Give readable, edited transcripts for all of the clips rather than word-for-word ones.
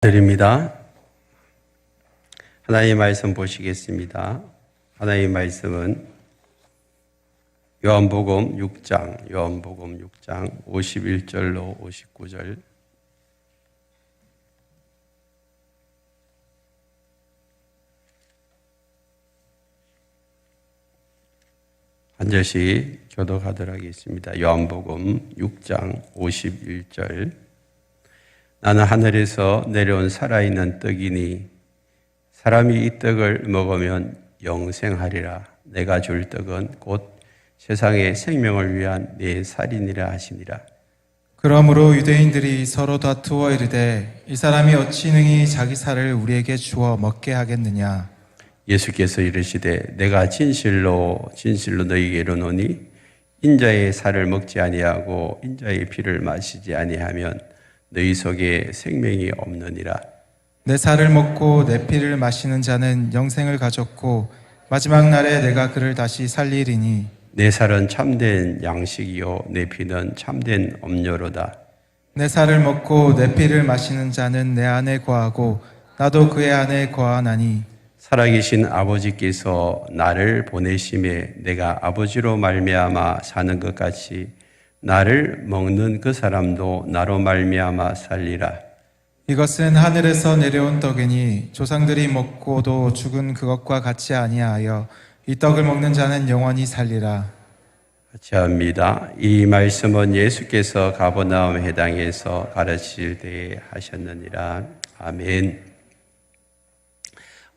드립니다. 하나님의 말씀 보시겠습니다. 하나님의 말씀은 요한복음 6장 51절로 59절. 한 절씩 교독하도록 하겠습니다. 요한복음 6장 51절. 나는 하늘에서 내려온 살아있는 떡이니 사람이 이 떡을 먹으면 영생하리라. 내가 줄 떡은 곧 세상의 생명을 위한 내 살이니라 하시니라. 그러므로 유대인들이 서로 다투어 이르되 이 사람이 어찌 능히 자기 살을 우리에게 주어 먹게 하겠느냐. 예수께서 이르시되 내가 진실로 너희에게 이르노니 인자의 살을 먹지 아니하고 인자의 피를 마시지 아니하면 너희 속에 생명이 없느니라. 내 살을 먹고 내 피를 마시는 자는 영생을 가졌고 마지막 날에 내가 그를 다시 살리리니 내 살은 참된 양식이요 내 피는 참된 음료로다. 내 살을 먹고 내 피를 마시는 자는 내 안에 거하고 나도 그의 안에 거하나니 살아계신 아버지께서 나를 보내심에 내가 아버지로 말미암아 사는 것 같이 나를 먹는 그 사람도 나로 말미암아 살리라. 이것은 하늘에서 내려온 떡이니 조상들이 먹고도 죽은 그것과 같이 아니하여 이 떡을 먹는 자는 영원히 살리라. 같이 합니다. 이 말씀은 예수께서 가버나움 회당에서 가르칠 때에 하셨느니라. 아멘.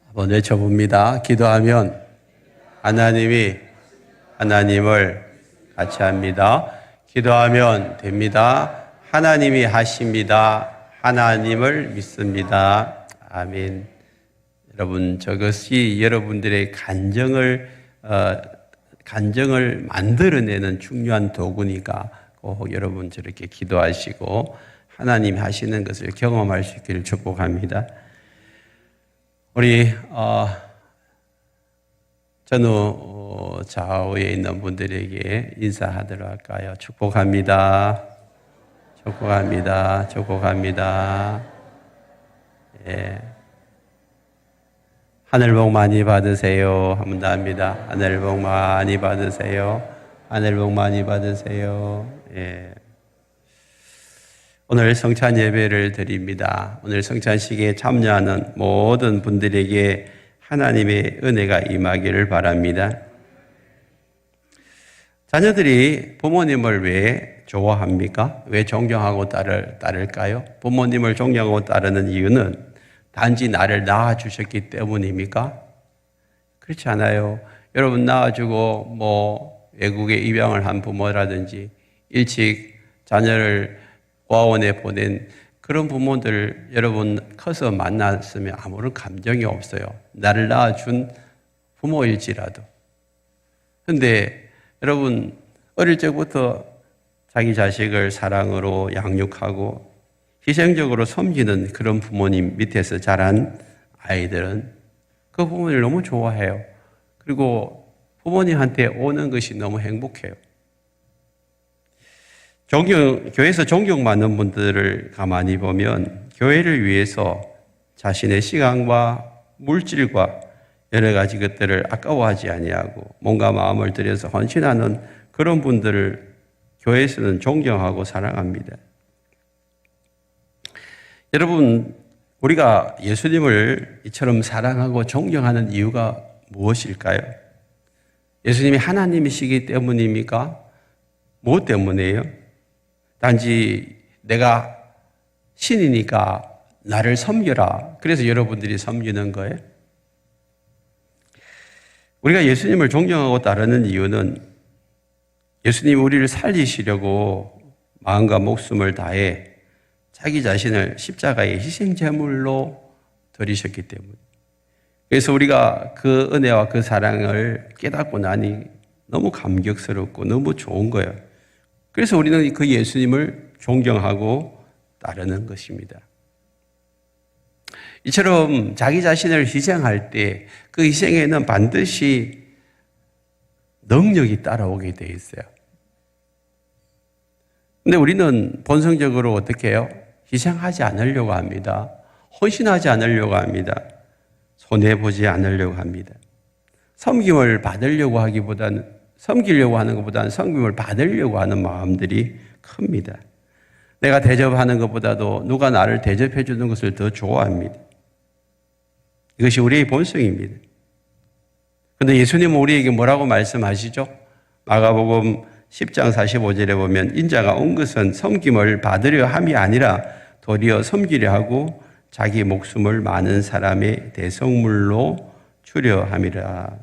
한번 외쳐봅니다. 기도하면 하나님을 같이 합니다. 기도하면 됩니다. 하나님이 하십니다. 하나님을 믿습니다. 아멘. 여러분, 저것이 여러분들의 간정을 만들어내는 중요한 도구니까 꼭 여러분 저렇게 기도하시고 하나님 하시는 것을 경험할 수 있기를 축복합니다. 우리 전후 좌우에 있는 분들에게 인사하도록 할까요? 축복합니다. 예. 하늘 복 많이 받으세요. 한 번 더 합니다. 하늘 복 많이 받으세요. 예. 오늘 성찬 예배를 드립니다. 오늘 성찬식에 참여하는 모든 분들에게 하나님의 은혜가 임하기를 바랍니다. 자녀들이 부모님을 왜 좋아합니까? 왜 존경하고 따를까요? 부모님을 존경하고 따르는 이유는 단지 나를 낳아주셨기 때문입니까? 그렇지 않아요. 여러분 낳아주고 외국에 입양을 한 부모라든지 일찍 자녀를 고아원에 보낸 그런 부모들 여러분 커서 만났으면 아무런 감정이 없어요. 나를 낳아준 부모일지라도. 그런데 여러분 어릴 적부터 자기 자식을 사랑으로 양육하고 희생적으로 섬기는 그런 부모님 밑에서 자란 아이들은 그 부모님을 너무 좋아해요. 그리고 부모님한테 오는 것이 너무 행복해요. 교회에서 존경받는 분들을 가만히 보면 교회를 위해서 자신의 시간과 물질과 여러 가지 것들을 아까워하지 아니하고 몸과 마음을 들여서 헌신하는 그런 분들을 교회에서는 존경하고 사랑합니다. 여러분, 우리가 예수님을 이처럼 사랑하고 존경하는 이유가 무엇일까요? 예수님이 하나님이시기 때문입니까? 무엇 때문이에요? 단지 내가 신이니까 나를 섬겨라. 그래서 여러분들이 섬기는 거예요. 우리가 예수님을 존경하고 따르는 이유는 예수님이 우리를 살리시려고 마음과 목숨을 다해 자기 자신을 십자가의 희생제물로 드리셨기 때문에. 그래서 우리가 그 은혜와 그 사랑을 깨닫고 나니 너무 감격스럽고 너무 좋은 거예요. 그래서 우리는 그 예수님을 존경하고 따르는 것입니다. 이처럼 자기 자신을 희생할 때 그 희생에는 반드시 능력이 따라오게 돼 있어요. 근데 우리는 본성적으로 어떻게 해요? 희생하지 않으려고 합니다. 헌신하지 않으려고 합니다. 손해보지 않으려고 합니다. 섬김을 받으려고 하기보다는, 섬기려고 하는 것보다는 섬김을 받으려고 하는 마음들이 큽니다. 내가 대접하는 것보다도 누가 나를 대접해 주는 것을 더 좋아합니다. 이것이 우리의 본성입니다. 그런데 예수님은 우리에게 뭐라고 말씀하시죠? 마가복음 10장 45절에 보면 인자가 온 것은 섬김을 받으려 함이 아니라 도리어 섬기려 하고 자기 목숨을 많은 사람의 대성물로 주려 함이라.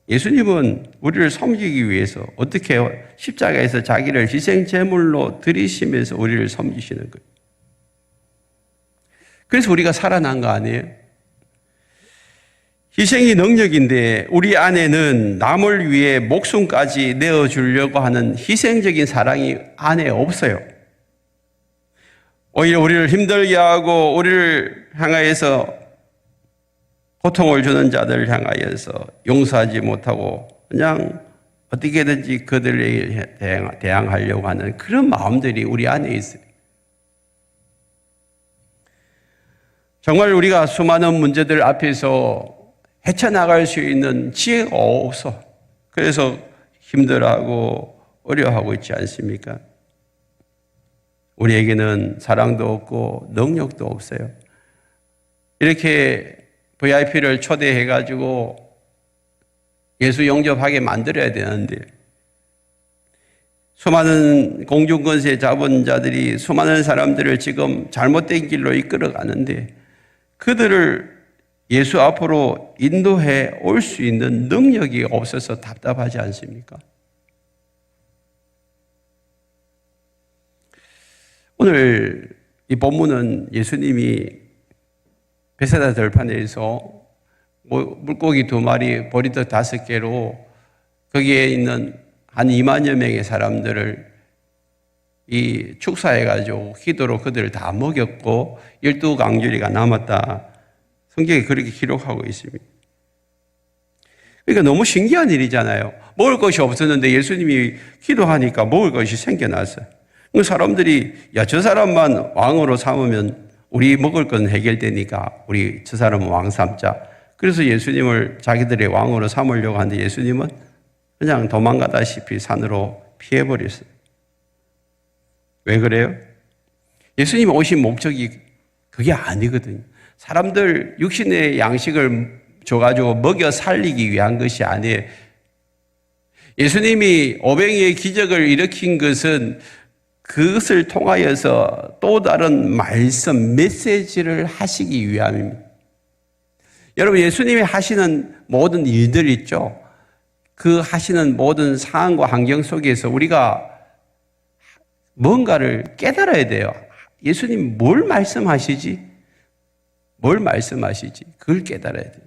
예수님은 우리를 섬기기 위해서 어떻게 십자가에서 자기를 희생 제물로 드리시면서 우리를 섬기시는 거예요. 그래서 우리가 살아난 거 아니에요? 희생이 능력인데 우리 안에는 남을 위해 목숨까지 내어주려고 하는 희생적인 사랑이 안에 없어요. 오히려 우리를 힘들게 하고 우리를 향하여서 고통을 주는 자들을 향하여서 용서하지 못하고 그냥 어떻게든지 그들에게 대항하려고 하는 그런 마음들이 우리 안에 있어요. 정말 우리가 수많은 문제들 앞에서 헤쳐나갈 수 있는 지혜가 없어. 그래서 힘들어하고 어려워하고 있지 않습니까? 우리에게는 사랑도 없고 능력도 없어요. 이렇게 VIP를 초대해가지고 예수 영접하게 만들어야 되는데 수많은 공중권세 잡은 자들이 수많은 사람들을 지금 잘못된 길로 이끌어가는데 그들을 예수 앞으로 인도해 올 수 있는 능력이 없어서 답답하지 않습니까? 오늘 이 본문은 예수님이 베세다 들판에서 물고기 2마리, 보리떡 5개로 거기에 있는 한 2만여 명의 사람들을 이 축사해가지고 기도로 그들을 다 먹였고 12강주리가 남았다. 성경에 그렇게 기록하고 있습니다. 그러니까 너무 신기한 일이잖아요. 먹을 것이 없었는데 예수님이 기도하니까 먹을 것이 생겨났어요. 사람들이 야, 저 사람만 왕으로 삼으면 우리 먹을 건 해결되니까 우리 저 사람은 왕 삼자. 그래서 예수님을 자기들의 왕으로 삼으려고 하는데 예수님은 그냥 도망가다시피 산으로 피해버렸어요. 왜 그래요? 예수님이 오신 목적이 그게 아니거든요. 사람들 육신의 양식을 줘가지고 먹여 살리기 위한 것이 아니에요. 예수님이 오병이의 기적을 일으킨 것은 그것을 통하여서 또 다른 말씀, 메시지를 하시기 위함입니다. 여러분, 예수님이 하시는 모든 일들 있죠? 그 하시는 모든 상황과 환경 속에서 우리가 뭔가를 깨달아야 돼요. 예수님 뭘 말씀하시지? 뭘 말씀하시지? 그걸 깨달아야 돼요.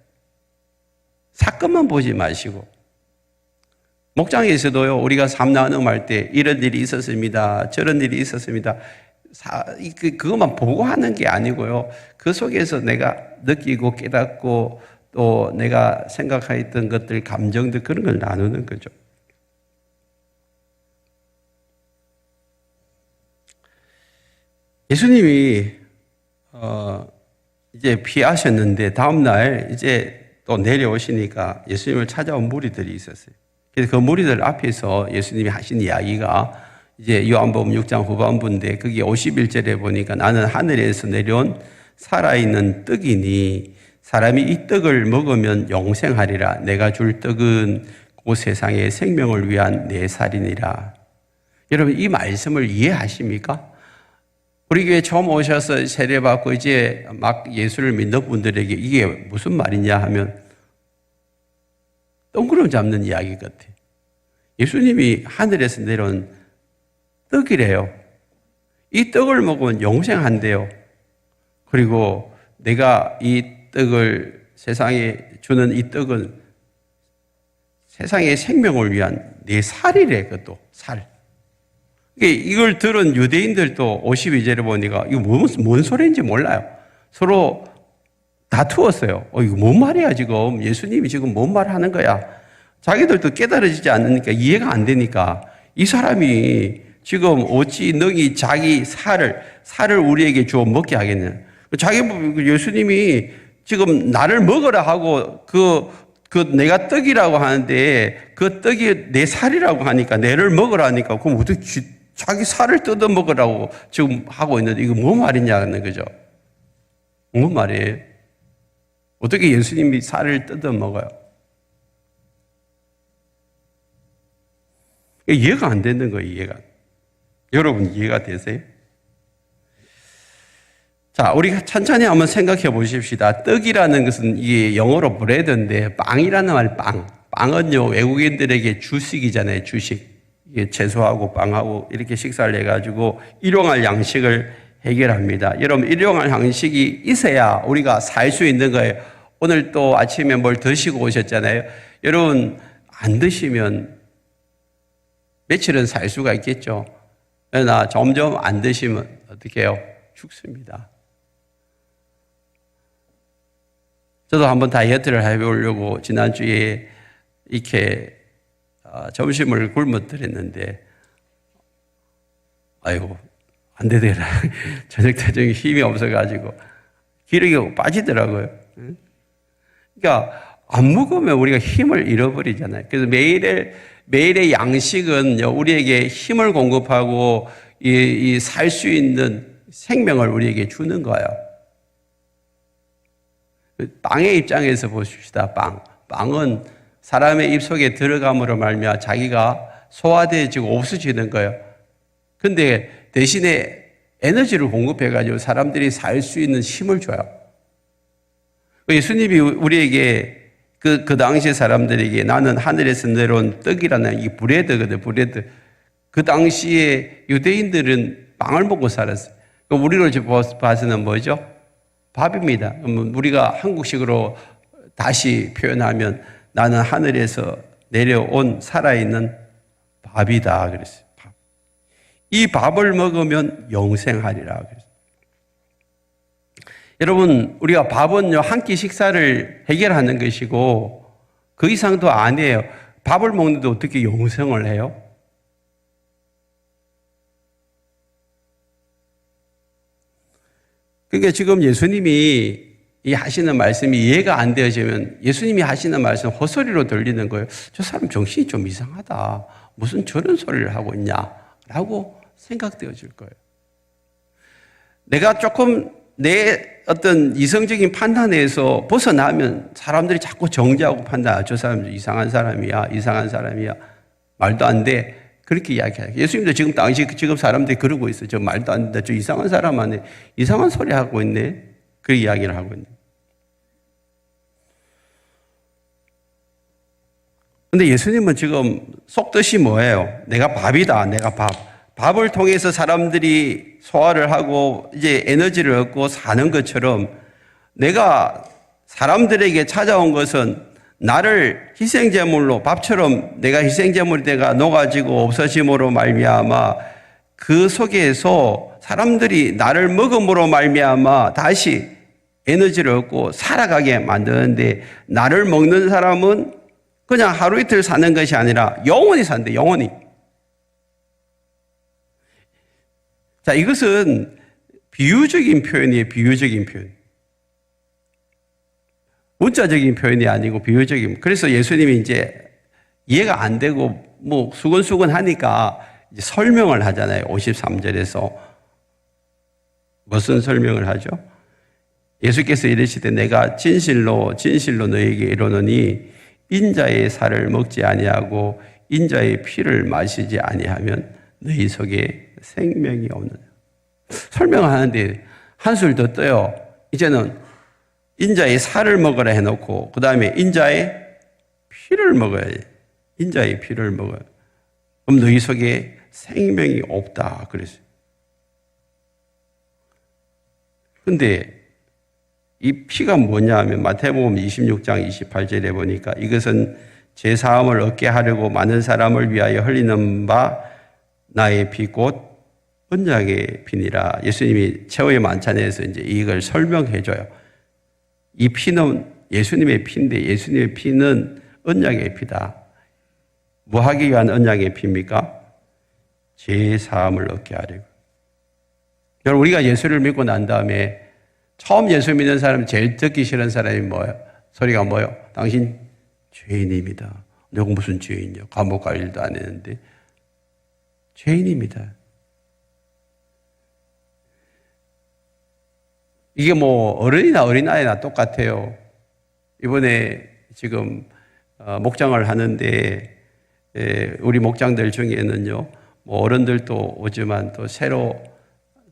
사건만 보지 마시고. 목장에서도요, 우리가 삶 나눔할 때 이런 일이 있었습니다. 저런 일이 있었습니다. 그것만 보고 하는 게 아니고요. 그 속에서 내가 느끼고 깨닫고 또 내가 생각했던 것들, 감정들 그런 걸 나누는 거죠. 예수님이 이제 피하셨는데 다음날 이제 또 내려오시니까 예수님을 찾아온 무리들이 있었어요. 그래서 그 무리들 앞에서 예수님이 하신 이야기가 이제 요한복음 6장 후반부인데 거기 51절에 보니까 나는 하늘에서 내려온 살아있는 떡이니 사람이 이 떡을 먹으면 영생하리라. 내가 줄 떡은 그 세상의 생명을 위한 내 살이니라. 여러분, 이 말씀을 이해하십니까? 우리 교회 처음 오셔서 세례받고 이제 막 예수를 믿는 분들에게 이게 무슨 말이냐 하면 똥구름 잡는 이야기 같아요. 예수님이 하늘에서 내려온 떡이래요. 이 떡을 먹으면 영생한대요. 그리고 내가 이 떡을 세상에 주는 이 떡은 세상의 생명을 위한 내 살이래. 그것도 살. 이걸 들은 유대인들도 52절에 보니까 이거 뭔 소리인지 몰라요. 서로 다투었어요. 이거 뭔 말이야 지금. 예수님이 지금 뭔 말 하는 거야. 자기들도 깨달아지지 않으니까 이해가 안 되니까 이 사람이 지금 어찌 능히 자기 살을 우리에게 주어 먹게 하겠냐. 예수님이 지금 나를 먹으라 하고 내가 떡이라고 하는데 그 떡이 내 살이라고 하니까 내를 먹으라 하니까 그럼 어떻게 자기 살을 뜯어 먹으라고 지금 하고 있는데 이거 뭐 말이냐는 거죠. 뭐 말이에요? 어떻게 예수님이 살을 뜯어 먹어요? 이해가 안 되는 거예요, 이해가. 여러분 이해가 되세요? 자, 우리가 천천히 한번 생각해 보십시다. 떡이라는 것은 이게 영어로 브레드인데 빵이라는 말 빵. 빵은요, 외국인들에게 주식이잖아요, 주식. 이게 채소하고 빵하고 이렇게 식사를 해가지고 일용할 양식을 해결합니다. 여러분, 일용할 양식이 있어야 우리가 살 수 있는 거예요. 오늘 또 아침에 뭘 드시고 오셨잖아요. 여러분, 안 드시면 며칠은 살 수가 있겠죠. 그러나 점점 안 드시면 어떻게 해요? 죽습니다. 저도 한번 다이어트를 해보려고 지난주에 이렇게 점심을 굶어뜨렸는데 아이고 안 되더라. 저녁 대중에 힘이 없어가지고 기력이 빠지더라고요. 그러니까 안 먹으면 우리가 힘을 잃어버리잖아요. 그래서 매일의 양식은 우리에게 힘을 공급하고 살 수 있는 생명을 우리에게 주는 거예요. 빵의 입장에서 보십시다. 빵은 사람의 입속에 들어감으로 말미암아 자기가 소화되어지고 없어지는 거예요. 근데 대신에 에너지를 공급해가지고 사람들이 살 수 있는 힘을 줘요. 예수님이 우리에게 그 당시 사람들에게 나는 하늘에서 내려온 떡이라는 이 브레드거든, 브레드. 그 당시에 유대인들은 빵을 먹고 살았어요. 우리를 봐서는 뭐죠? 밥입니다. 우리가 한국식으로 다시 표현하면 나는 하늘에서 내려온 살아있는 밥이다. 그랬어요. 밥. 이 밥을 먹으면 영생하리라. 그랬어요. 여러분, 우리가 밥은요, 한 끼 식사를 해결하는 것이고 그 이상도 아니에요. 밥을 먹는데 어떻게 영생을 해요? 그러니까 지금 예수님이 이 하시는 말씀이 이해가 안 되어지면 예수님이 하시는 말씀 헛소리로 들리는 거예요. 저 사람 정신이 좀 이상하다. 무슨 저런 소리를 하고 있냐라고 생각되어질 거예요. 내가 조금 내 어떤 이성적인 판단에서 벗어나면 사람들이 자꾸 정죄하고 판단하죠. 저 사람 이상한 사람이야. 말도 안 돼. 그렇게 이야기해요. 예수님도 지금 사람들이 그러고 있어요. 저 말도 안 된다. 저 이상한 사람 안에 이상한 소리 하고 있네. 그 이야기를 하고 있네. 근데 예수님은 지금 속뜻이 뭐예요? 내가 밥이다. 내가 밥. 밥을 통해서 사람들이 소화를 하고 이제 에너지를 얻고 사는 것처럼 내가 사람들에게 찾아온 것은 나를 희생제물로 밥처럼 내가 희생제물이 내가 녹아지고 없어짐으로 말미암아 그 속에서 사람들이 나를 먹음으로 말미암아 다시 에너지를 얻고 살아가게 만드는데 나를 먹는 사람은 그냥 하루 이틀 사는 것이 아니라 영원히 산대, 영원히. 자, 이것은 비유적인 표현이에요, 비유적인 표현. 문자적인 표현이 아니고 비유적인. 그래서 예수님이 이제 이해가 안 되고 뭐 수근수근 하니까 이제 설명을 하잖아요. 53절에서. 무슨 설명을 하죠? 예수께서 이르시되 내가 진실로 너에게 이르노니 인자의 살을 먹지 아니하고 인자의 피를 마시지 아니하면 너희 속에 생명이 없느냐. 설명을 하는데 한술 더 떠요. 이제는 인자의 살을 먹으라 해놓고 그 다음에 인자의 피를 먹어야지. 인자의 피를 먹어요. 그럼 너희 속에 생명이 없다 그랬어요. 근데 이 피가 뭐냐 하면 마태복음 26장 28절에 보니까 이것은 제 사함을 얻게 하려고 많은 사람을 위하여 흘리는 바 나의 피 곧 언약의 피니라. 예수님이 최후의 만찬에서 이제 이걸 설명해 줘요. 이 피는 예수님의 피인데 예수님의 피는 언약의 피다. 뭐 하기 위한 언약의 피입니까? 죄 사함을 얻게 하려고. 여러분, 우리가 예수를 믿고 난 다음에 처음 예수 믿는 사람 제일 듣기 싫은 사람이 뭐예요? 소리가 뭐예요? 당신 죄인입니다. 내가 무슨 죄인이요? 감옥 갈 일도 안 했는데. 죄인입니다. 이게 뭐 어른이나 어린아이나 똑같아요. 이번에 지금 목장을 하는데 우리 목장들 중에는요, 뭐 어른들도 오지만 또 새로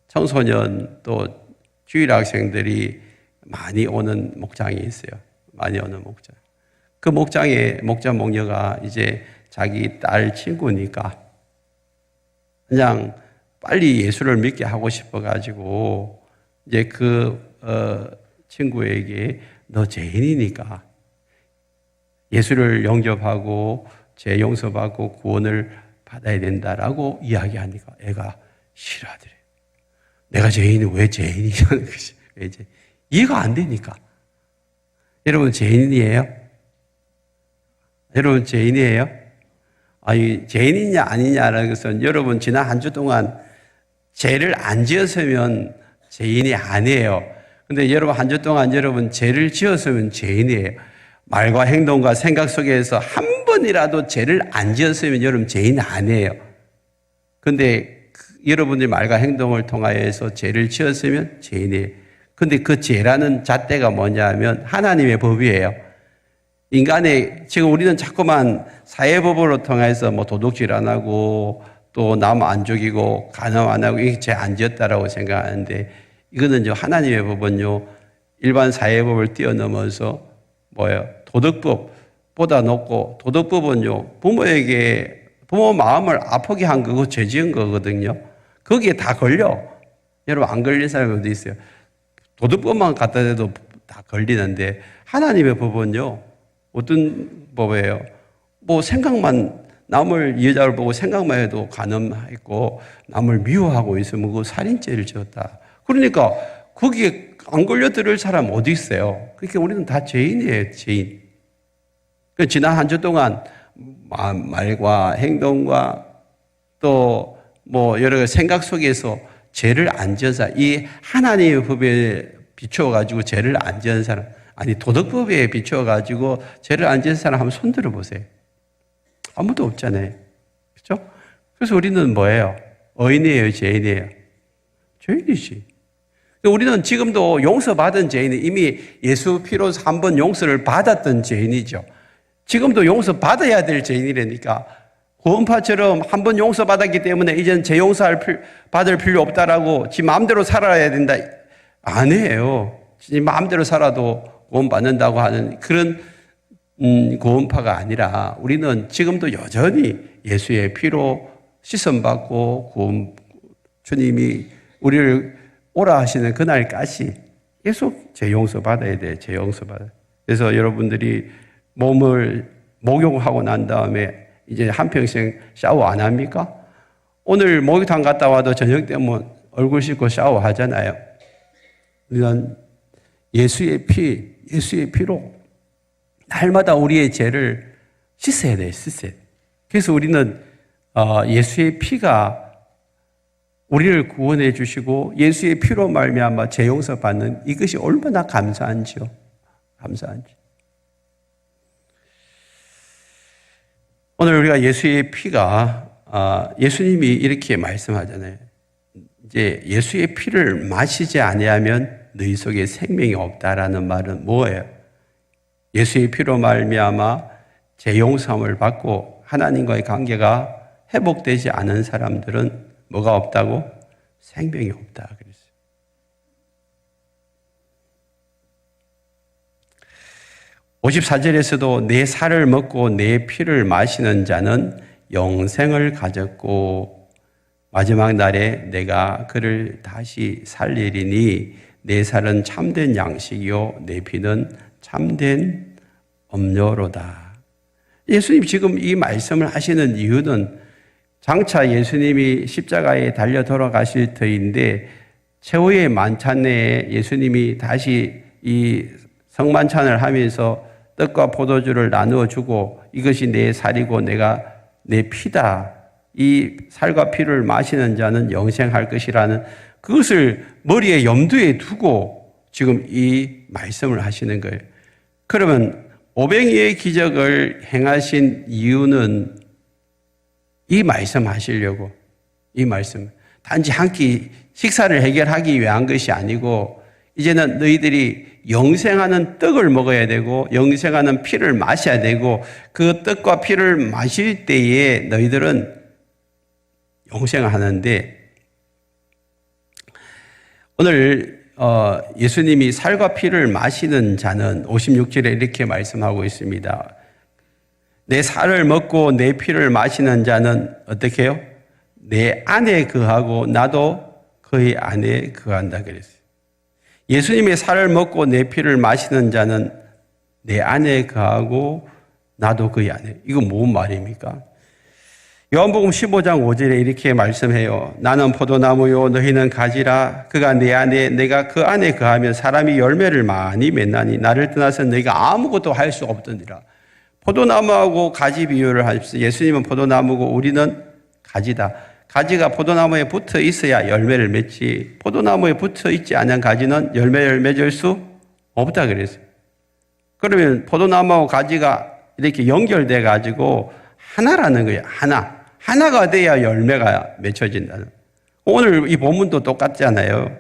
청소년 또 주일 학생들이 많이 오는 목장이 있어요. 많이 오는 목장. 그 목장에 목장 목녀가 이제 자기 딸 친구니까 그냥 빨리 예수를 믿게 하고 싶어가지고 이제 그 친구에게 너 죄인이니까 예수를 영접하고 죄 용서받고 구원을 받아야 된다라고 이야기하니까 애가 싫어하더래요. 내가 죄인이 왜 죄인이냐는 것이 왜 이해가 안 되니까. 여러분 죄인이에요? 여러분 죄인이에요? 아니 죄인이냐 아니냐라는 것은 여러분 지난 한 주 동안 죄를 안 지었으면 죄인이 아니에요. 근데 여러분 한 주 동안 여러분 죄를 지었으면 죄인이에요. 말과 행동과 생각 속에서 한 번이라도 죄를 안 지었으면 여러분 죄인 아니에요. 근데 여러분의 말과 행동을 통하여서 죄를 지었으면 죄인이에요. 근데 그 죄라는 잣대가 뭐냐 하면 하나님의 법이에요. 인간의, 지금 우리는 자꾸만 사회법으로 통해서 뭐 도둑질 안 하고 또 남 안 죽이고 간음 안 하고 이게 죄 안 지었다라고 생각하는데 이거는요, 하나님의 법은요, 일반 사회법을 뛰어넘어서 뭐예요? 도덕법보다 높고, 도덕법은요, 부모 마음을 아프게 한 거고 죄 지은 거거든요. 거기에 다 걸려. 여러분, 안 걸린 사람이 어디 있어요? 도덕법만 갖다 대도 다 걸리는데, 하나님의 법은요, 어떤 법이에요? 뭐 생각만, 남을 여자를 보고 생각만 해도 간음했고, 남을 미워하고 있으면 그 살인죄를 지었다. 그러니까 거기에 안 걸려들을 사람 어디 있어요? 그러니까 우리는 다 죄인이에요, 죄인. 지난 한 주 동안 말과 행동과 또 뭐 여러 생각 속에서 죄를 안 지어서 이 하나님의 법에 비추어가지고 죄를 안 지은 사람, 아니 도덕법에 비추어가지고 죄를 안 지은 사람 한번 손 들어보세요. 아무도 없잖아요. 그렇죠? 그래서 우리는 뭐예요? 의인이에요, 죄인이에요? 죄인이지. 우리는 지금도 용서받은 죄인이 이미 예수 피로서 한 번 용서를 받았던 죄인이죠. 지금도 용서받아야 될 죄인이라니까. 구원파처럼 한 번 용서받았기 때문에 이제는 받을 필요 없다라고 지 마음대로 살아야 된다. 아니에요. 지 마음대로 살아도 구원받는다고 하는 그런 구원파가 아니라 우리는 지금도 여전히 예수의 피로 씻음받고 주님이 우리를 오라 하시는 그날까지 계속 죄 용서 받아야 돼. 죄 용서 받아야 돼. 그래서 여러분들이 몸을 목욕하고 난 다음에 이제 한평생 샤워 안 합니까? 오늘 목욕탕 갔다 와도 저녁 되면 얼굴 씻고 샤워 하잖아요. 우리는 예수의 피로 날마다 우리의 죄를 씻어야 돼, 씻어야 돼. 그래서 우리는 예수의 피가 우리를 구원해 주시고 예수의 피로 말미암아 죄 용서 받는 이것이 얼마나 감사한지요. 감사한지. 오늘 우리가 예수의 피가 예수님이 이렇게 말씀하잖아요. 이제 예수의 피를 마시지 아니하면 너희 속에 생명이 없다라는 말은 뭐예요? 예수의 피로 말미암아 죄 용서함을 받고 하나님과의 관계가 회복되지 않은 사람들은 뭐가 없다고? 생명이 없다 그랬어요. (54절에서도) 내 살을 먹고 내 피를 마시는 자는 영생을 가졌고 마지막 날에 내가 그를 다시 살리리니 내 살은 참된 양식이요 내 피는 참된 음료로다. 예수님 지금 이 말씀을 하시는 이유는 장차 예수님이 십자가에 달려 돌아가실 터인데 최후의 만찬 내에 예수님이 다시 이 성만찬을 하면서 떡과 포도주를 나누어 주고 이것이 내 살이고 내가 내 피다. 이 살과 피를 마시는 자는 영생할 것이라는 그것을 머리에 염두에 두고 지금 이 말씀을 하시는 거예요. 그러면 오병이의 기적을 행하신 이유는 이 말씀 하시려고, 이 말씀. 단지 한 끼 식사를 해결하기 위한 것이 아니고 이제는 너희들이 영생하는 떡을 먹어야 되고 영생하는 피를 마셔야 되고 그 떡과 피를 마실 때에 너희들은 영생을 하는데, 오늘 예수님이 살과 피를 마시는 자는 56절에 이렇게 말씀하고 있습니다. 내 살을 먹고 내 피를 마시는 자는 어떻게 해요? 내 안에 거하고 나도 그의 안에 거한다 그랬어요. 예수님의 살을 먹고 내 피를 마시는 자는 내 안에 거하고 나도 그의 안에. 이거 뭔 말입니까? 요한복음 15장 5절에 이렇게 말씀해요. 나는 포도나무요 너희는 가지라. 그가 내 안에 내가 그 안에 거하면 사람이 열매를 많이 맺나니 나를 떠나서 너희가 아무것도 할 수 없더니라. 포도나무하고 가지 비유를 하십시오. 예수님은 포도나무고 우리는 가지다. 가지가 포도나무에 붙어 있어야 열매를 맺지 포도나무에 붙어 있지 않은 가지는 열매를 맺을 수 없다 그랬어요. 그러면 포도나무하고 가지가 이렇게 연결돼 가지고 하나라는 거예요. 하나가 돼야 열매가 맺혀진다는. 오늘 이 본문도 똑같잖아요.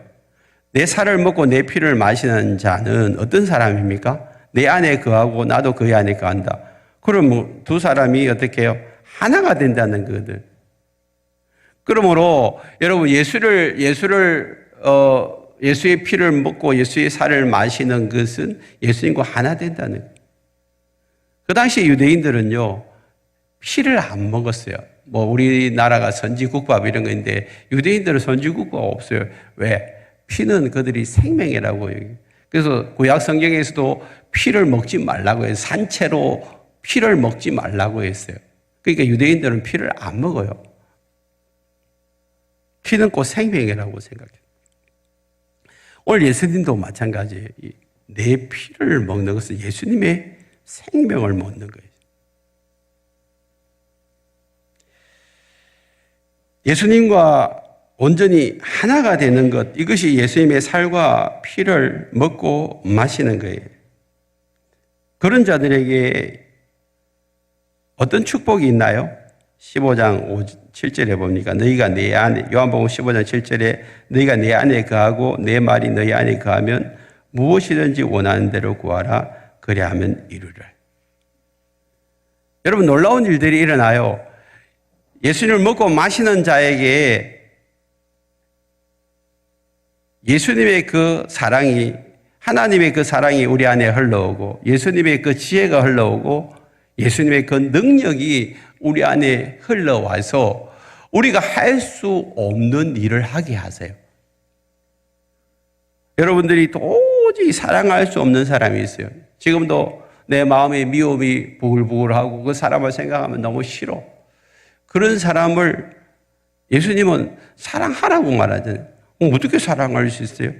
내 살을 먹고 내 피를 마시는 자는 어떤 사람입니까? 내 안에 거하고 나도 그의 안에 거한다. 그럼 두 사람이 어떻게 해요? 하나가 된다는 거거든. 그러므로 여러분 예수의 피를 먹고 예수의 살을 마시는 것은 예수님과 하나 된다는 거예요. 그 당시 유대인들은요, 피를 안 먹었어요. 뭐 우리나라가 선지국밥 이런 거인데 유대인들은 선지국밥 없어요. 왜? 피는 그들이 생명이라고 얘기해요. 그래서 구약 성경에서도 피를 먹지 말라고 해요. 산채로 피를 먹지 말라고 했어요. 그러니까 유대인들은 피를 안 먹어요. 피는 꼭 생명이라고 생각해요. 오늘 예수님도 마찬가지예요. 내 피를 먹는 것은 예수님의 생명을 먹는 거예요. 예수님과 온전히 하나가 되는 것, 이것이 예수님의 살과 피를 먹고 마시는 거예요. 그런 자들에게 어떤 축복이 있나요? 15장 7절에 보니까 너희가 내 안에, 요한복음 15장 7절에 너희가 내 안에 거하고 내 말이 너희 안에 거하면 무엇이든지 원하는 대로 구하라. 그리하면 이루리라. 여러분, 놀라운 일들이 일어나요. 예수님을 먹고 마시는 자에게 예수님의 그 사랑이, 하나님의 그 사랑이 우리 안에 흘러오고 예수님의 그 지혜가 흘러오고 예수님의 그 능력이 우리 안에 흘러와서 우리가 할 수 없는 일을 하게 하세요. 여러분들이 도저히 사랑할 수 없는 사람이 있어요. 지금도 내 마음에 미움이 부글부글하고 그 사람을 생각하면 너무 싫어. 그런 사람을 예수님은 사랑하라고 말하잖아요. 어떻게 사랑할 수 있어요?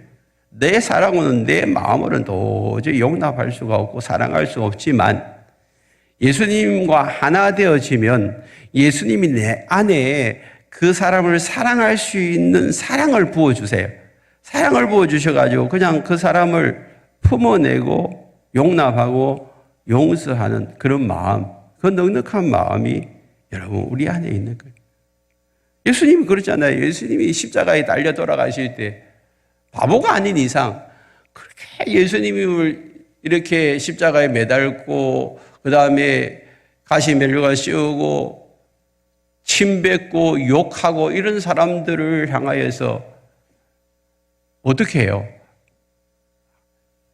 내 사랑은 내 마음으로는 도저히 용납할 수가 없고 사랑할 수 없지만 예수님과 하나 되어지면 예수님이 내 안에 그 사람을 사랑할 수 있는 사랑을 부어주세요. 사랑을 부어주셔가지고 그냥 그 사람을 품어내고 용납하고 용서하는 그런 마음, 그 넉넉한 마음이 여러분 우리 안에 있는 거예요. 예수님이 그렇잖아요. 예수님이 십자가에 달려 돌아가실 때 바보가 아닌 이상 그렇게 예수님을 이렇게 십자가에 매달고 그 다음에 가시멜로가 씌우고 침 뱉고 욕하고 이런 사람들을 향하여서 어떻게 해요?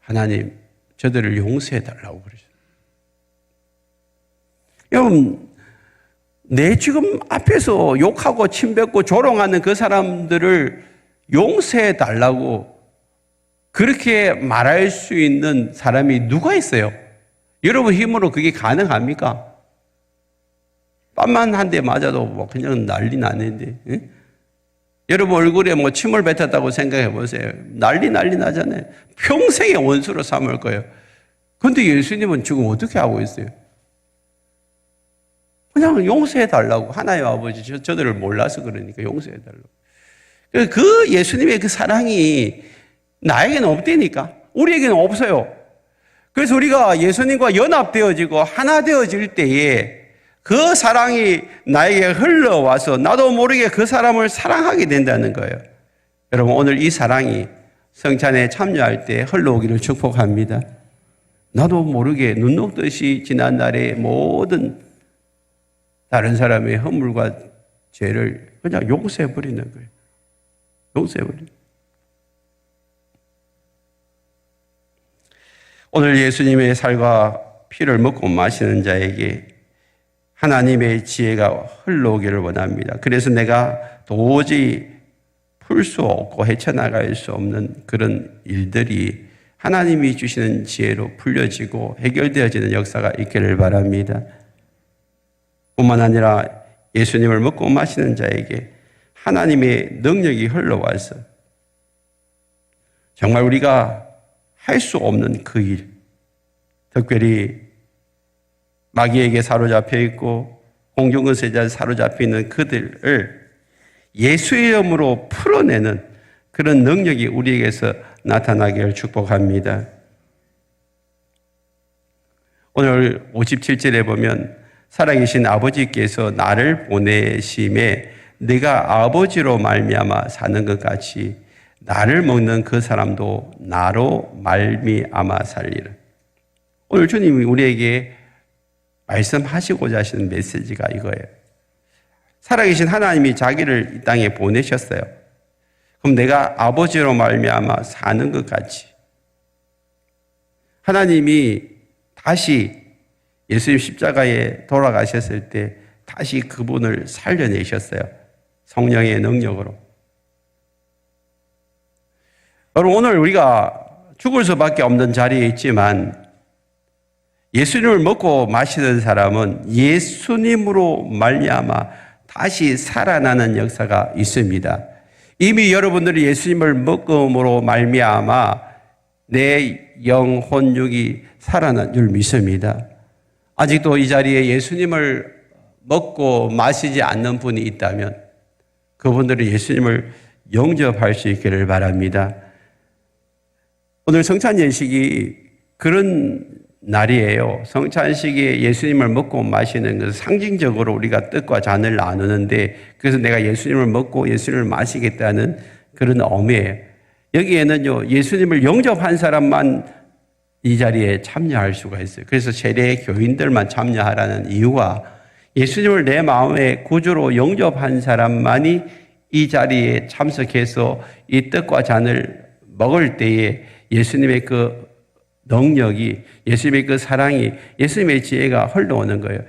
하나님, 저들을 용서해달라고 그러죠. 여러분, 내 지금 앞에서 욕하고 침 뱉고 조롱하는 그 사람들을 용서해달라고 그렇게 말할 수 있는 사람이 누가 있어요? 여러분 힘으로 그게 가능합니까? 뺨만 한 대 맞아도 뭐 그냥 난리 나는데, 응? 여러분 얼굴에 뭐 침을 뱉었다고 생각해 보세요. 난리 나잖아요. 평생의 원수로 삼을 거예요. 그런데 예수님은 지금 어떻게 하고 있어요? 그냥 용서해 달라고. 하나님 아버지, 저들을 몰라서 그러니까 용서해 달라고. 그 예수님의 그 사랑이 나에게는 없다니까. 우리에게는 없어요. 그래서 우리가 예수님과 연합되어지고 하나 되어질 때에 그 사랑이 나에게 흘러와서 나도 모르게 그 사람을 사랑하게 된다는 거예요. 여러분, 오늘 이 사랑이 성찬에 참여할 때 흘러오기를 축복합니다. 나도 모르게 눈 녹듯이 지난 날의 모든 다른 사람의 허물과 죄를 그냥 용서해버리는 거예요. 용서해버리는 거예요. 오늘 예수님의 살과 피를 먹고 마시는 자에게 하나님의 지혜가 흘러오기를 원합니다. 그래서 내가 도저히 풀 수 없고 헤쳐나갈 수 없는 그런 일들이 하나님이 주시는 지혜로 풀려지고 해결되어지는 역사가 있기를 바랍니다. 뿐만 아니라 예수님을 먹고 마시는 자에게 하나님의 능력이 흘러와서 정말 우리가 할 수 없는 그 일, 특별히 마귀에게 사로잡혀 있고 공중근세자에 사로잡혀 있는 그들을 예수의 이름으로 풀어내는 그런 능력이 우리에게서 나타나기를 축복합니다. 오늘 57절에 보면 살아계신 아버지께서 나를 보내심에 네가 아버지로 말미암아 사는 것 같이 나를 먹는 그 사람도 나로 말미암아 살리라. 오늘 주님이 우리에게 말씀하시고자 하시는 메시지가 이거예요. 살아계신 하나님이 자기를 이 땅에 보내셨어요. 그럼 내가 아버지로 말미암아 사는 것 같이 하나님이 다시 예수님 십자가에 돌아가셨을 때 다시 그분을 살려내셨어요. 성령의 능력으로. 여러분, 오늘 우리가 죽을 수밖에 없는 자리에 있지만 예수님을 먹고 마시는 사람은 예수님으로 말미암아 다시 살아나는 역사가 있습니다. 이미 여러분들이 예수님을 먹음으로 말미암아 내 영혼 육이 살아난 줄 믿습니다. 아직도 이 자리에 예수님을 먹고 마시지 않는 분이 있다면 그분들이 예수님을 영접할 수 있기를 바랍니다. 오늘 성찬예식이 그런 날이에요. 성찬식에 예수님을 먹고 마시는 것은 상징적으로 우리가 떡과 잔을 나누는데 그래서 내가 예수님을 먹고 예수님을 마시겠다는 그런 의미예요. 여기에는요, 예수님을 영접한 사람만 이 자리에 참여할 수가 있어요. 그래서 세례 교인들만 참여하라는 이유가 예수님을 내 마음의 구주로 영접한 사람만이 이 자리에 참석해서 이 떡과 잔을 먹을 때에 예수님의 그 능력이, 예수님의 그 사랑이, 예수님의 지혜가 흘러오는 거예요.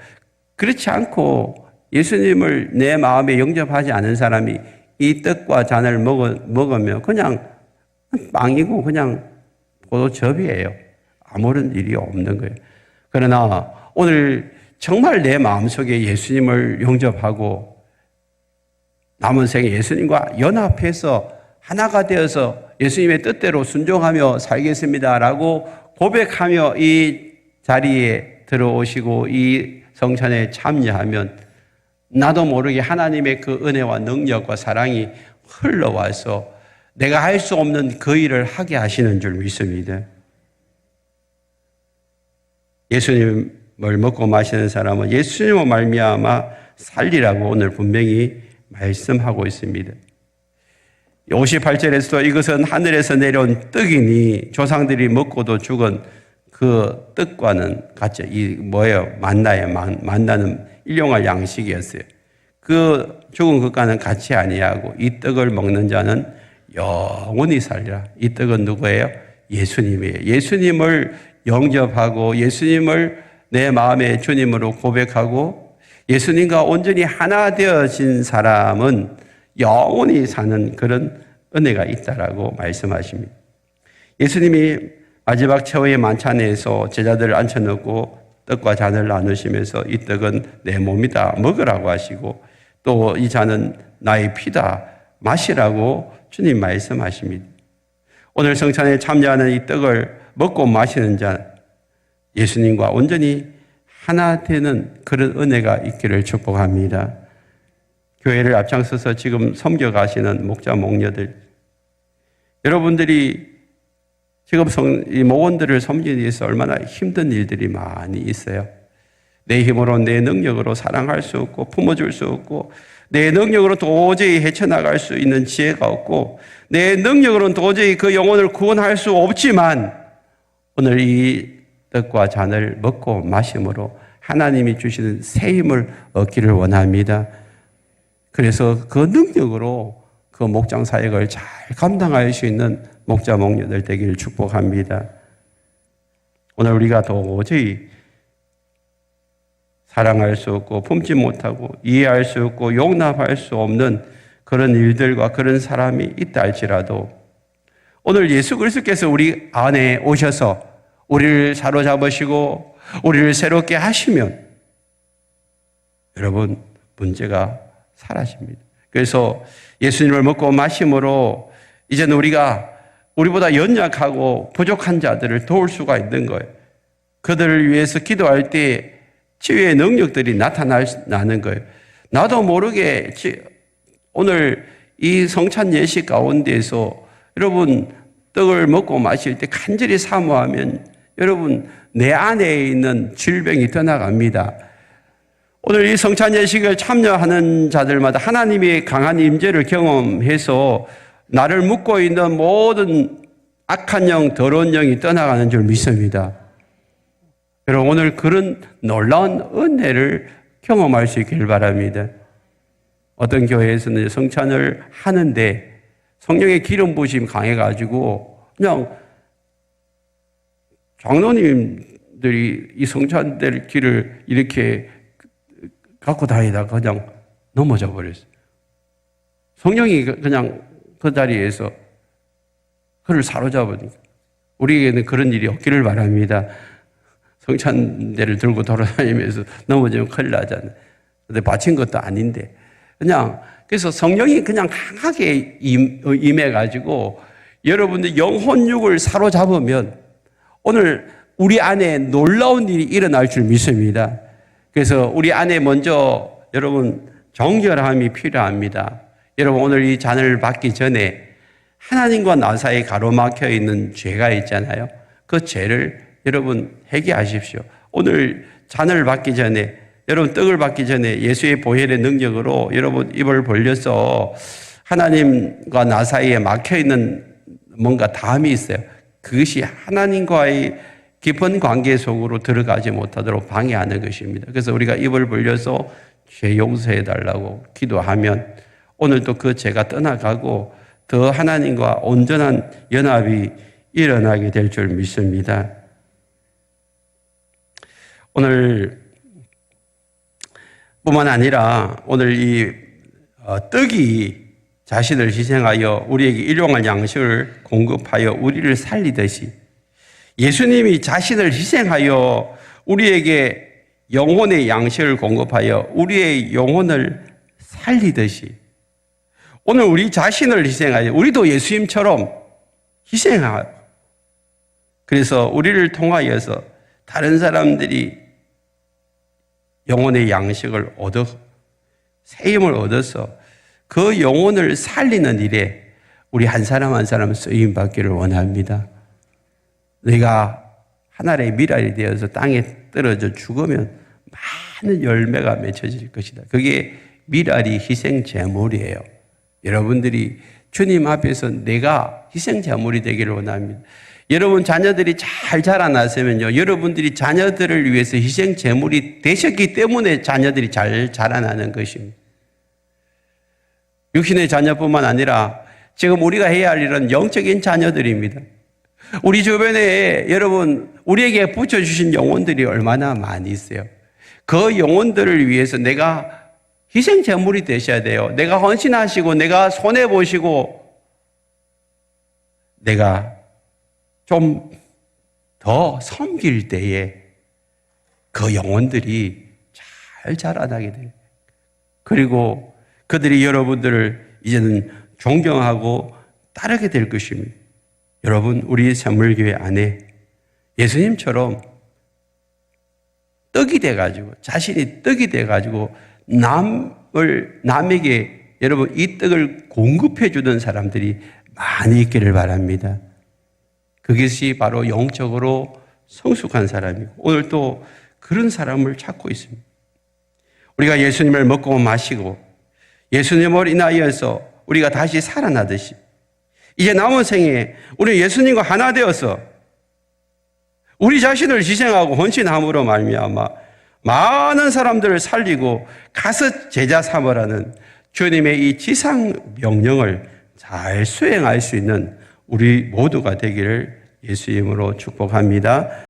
그렇지 않고 예수님을 내 마음에 영접하지 않은 사람이 이 떡과 잔을 먹으면 그냥 빵이고 그냥 포도즙이에요. 아무런 일이 없는 거예요. 그러나 오늘 정말 내 마음속에 예수님을 영접하고 남은 생에 예수님과 연합해서 하나가 되어서 예수님의 뜻대로 순종하며 살겠습니다라고 고백하며 이 자리에 들어오시고 이 성찬에 참여하면 나도 모르게 하나님의 그 은혜와 능력과 사랑이 흘러와서 내가 할 수 없는 그 일을 하게 하시는 줄 믿습니다. 예수님을 먹고 마시는 사람은 예수님을 말미암아 살리라고 오늘 분명히 말씀하고 있습니다. 58절에서도 이것은 하늘에서 내려온 떡이니 조상들이 먹고도 죽은 그 떡과는 같이 이 뭐예요? 만나예요. 만나는 일용할 양식이었어요. 그 죽은 것과는 같이 아니하고 이 떡을 먹는 자는 영원히 살리라. 이 떡은 누구예요? 예수님이에요. 예수님을 영접하고 예수님을 내 마음의 주님으로 고백하고 예수님과 온전히 하나 되어진 사람은 영원히 사는 그런 은혜가 있다라고 말씀하십니다. 예수님이 마지막 최후의 만찬에서 제자들을 앉혀놓고 떡과 잔을 나누시면서 이 떡은 내 몸이다 먹으라고 하시고 또 이 잔은 나의 피다 마시라고 주님 말씀하십니다. 오늘 성찬에 참여하는 이 떡을 먹고 마시는 자 예수님과 온전히 하나 되는 그런 은혜가 있기를 축복합니다. 교회를 앞장서서 지금 섬겨가시는 목자 목녀들, 여러분들이 지금 이 목원들을 섬기기 위해서 얼마나 힘든 일들이 많이 있어요. 내 힘으로, 내 능력으로 사랑할 수 없고 품어줄 수 없고, 내 능력으로 도저히 헤쳐나갈 수 있는 지혜가 없고, 내 능력으로는 도저히 그 영혼을 구원할 수 없지만, 오늘 이 떡과 잔을 먹고 마심으로 하나님이 주시는 새 힘을 얻기를 원합니다. 그래서 그 능력으로 그 목장 사역을 잘 감당할 수 있는 목자 목녀들 되기를 축복합니다. 오늘 우리가 도저히 사랑할 수 없고 품지 못하고 이해할 수 없고 용납할 수 없는 그런 일들과 그런 사람이 있다 할지라도 오늘 예수 그리스도께서 우리 안에 오셔서 우리를 사로잡으시고 우리를 새롭게 하시면 여러분 문제가 사라집니다. 그래서 예수님을 먹고 마심으로 이제는 우리보다 연약하고 부족한 자들을 도울 수가 있는 거예요. 그들을 위해서 기도할 때 치유의 능력들이 나타나는 거예요. 나도 모르게 오늘 이 성찬 예식 가운데서 여러분 떡을 먹고 마실 때 간절히 사모하면 여러분 내 안에 있는 질병이 떠나갑니다. 오늘 이 성찬 예식을 참여하는 자들마다 하나님의 강한 임재를 경험해서 나를 묶고 있는 모든 악한 영, 더러운 영이 떠나가는 줄 믿습니다. 여러분 오늘 그런 놀라운 은혜를 경험할 수 있길 바랍니다. 어떤 교회에서는 성찬을 하는데 성령의 기름 부심이 강해가지고 그냥 장로님들이 이 성찬될 길을 이렇게 갖고 다니다가 그냥 넘어져 버렸어요. 성령이 그냥 그 자리에서 그를 사로잡으니까 우리에게는 그런 일이 없기를 바랍니다. 성찬대를 들고 돌아다니면서 넘어지면 큰일 나잖아요. 근데 바친 것도 아닌데 그냥 그래서 성령이 그냥 강하게 임해가지고 여러분들 영혼육을 사로잡으면 오늘 우리 안에 놀라운 일이 일어날 줄 믿습니다. 그래서 우리 안에 먼저 여러분 정결함이 필요합니다. 여러분 오늘 이 잔을 받기 전에 하나님과 나 사이에 가로막혀 있는 죄가 있잖아요. 그 죄를 여러분 회개하십시오. 오늘 잔을 받기 전에 여러분 떡을 받기 전에 예수의 보혈의 능력으로 여러분 입을 벌려서 하나님과 나 사이에 막혀 있는 뭔가 담이 있어요. 그것이 하나님과의 깊은 관계 속으로 들어가지 못하도록 방해하는 것입니다. 그래서 우리가 입을 벌려서 죄 용서해 달라고 기도하면 오늘도 그 죄가 떠나가고 더 하나님과 온전한 연합이 일어나게 될 줄 믿습니다. 오늘 뿐만 아니라 오늘 이 떡이 자신을 희생하여 우리에게 일용할 양식을 공급하여 우리를 살리듯이 예수님이 자신을 희생하여 우리에게 영혼의 양식을 공급하여 우리의 영혼을 살리듯이 오늘 우리 자신을 희생하여 우리도 예수님처럼 희생하고 그래서 우리를 통하여서 다른 사람들이 영혼의 양식을 얻어 새 힘을 얻어서 그 영혼을 살리는 일에 우리 한 사람 한 사람 쓰임 받기를 원합니다. 내가 하늘의 미랄이 되어서 땅에 떨어져 죽으면 많은 열매가 맺혀질 것이다. 그게 미랄이 희생 제물이에요. 여러분들이 주님 앞에서 내가 희생 제물이 되기를 원합니다. 여러분 자녀들이 잘 자라났으면요. 여러분들이 자녀들을 위해서 희생 제물이 되셨기 때문에 자녀들이 잘 자라나는 것입니다. 육신의 자녀뿐만 아니라 지금 우리가 해야 할 일은 영적인 자녀들입니다. 우리 주변에 여러분 우리에게 붙여주신 영혼들이 얼마나 많이 있어요. 그 영혼들을 위해서 내가 희생 제물이 되셔야 돼요. 내가 헌신하시고 내가 손해보시고 내가 좀 더 섬길 때에 그 영혼들이 잘 자라나게 돼요. 그리고 그들이 여러분들을 이제는 존경하고 따르게 될 것입니다. 여러분 우리 샘물교회 안에 예수님처럼 떡이 돼가지고 자신이 떡이 돼가지고 남에게 여러분 이 떡을 공급해 주는 사람들이 많이 있기를 바랍니다. 그것이 바로 영적으로 성숙한 사람이고 오늘 또 그런 사람을 찾고 있습니다. 우리가 예수님을 먹고 마시고 예수님을 인하여서 우리가 다시 살아나듯이 이제 남은 생에 우리 예수님과 하나 되어서 우리 자신을 희생하고 헌신함으로 말미암아 많은 사람들을 살리고 가서 제자 삼으라는 주님의 이 지상 명령을 잘 수행할 수 있는 우리 모두가 되기를 예수 이름으로 축복합니다.